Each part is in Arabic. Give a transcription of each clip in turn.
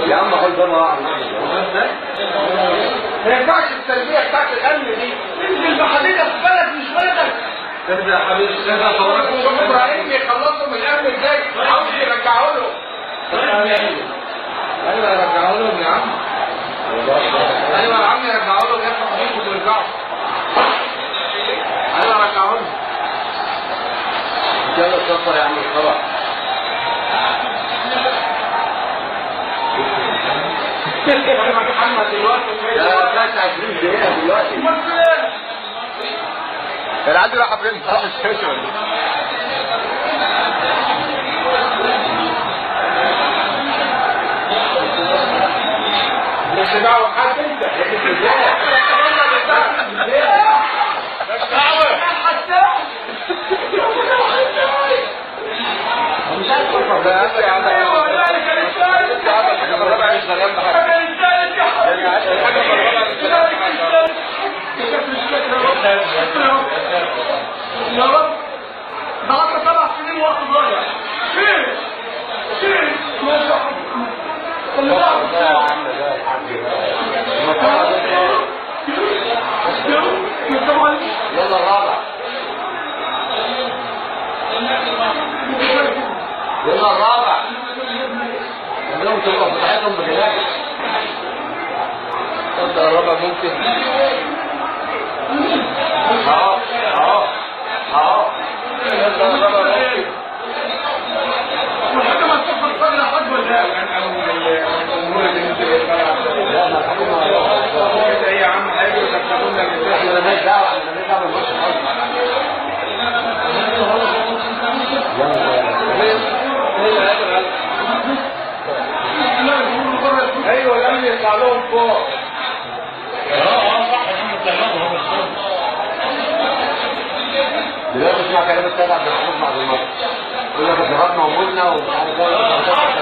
يا عم خلصنا ما ينفعش التربيه بتاعت الامن دي انزل بحديده في بلد مش بلدك. تبدا يا حبيبي الشيخ حضرتك شوف ابراهيم يخلصوا من الامن ازاي عاوز يرجعوا له. ايوه رجعوا لهم يا عم. ايوه يا عم يرجعوا له يفتحوا بيكم ويرجعوا. ايوه رجعوا له. يلا اتفضل يا عم الصباح. محمد دلوقتي لا بس 20 دقيقة دلوقتي. العادي راح فين؟ راح الشاشة ولا مش دعوة حد انت يا رب بعد 7 سنين وقت ضايع شيء ما شاء الله. يلا الرابع. يلا الرابع. اليوم تبقى فتحتهم بجناح. تبدأ الرابع ممكن. اهو اهو اهو. تبدأ الرابع ممكن. وحتى ما تفكر صدر حد ولا لا ما الحكومة ايه يا عم هيجوا يدخلونا احنا مالناش دعوة، احنا مالناش دعوة بالماتش خالص. ايوه الامن يطلع لهم فوق. صح هم بتعملوا هم دلوقتي اسمع كلام السيد عبد الحميد بعد الماتش. يقول لك الجهات موجودنا ومش عارف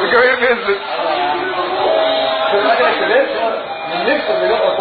الجماهير نزلت. من نفسه اللي يقف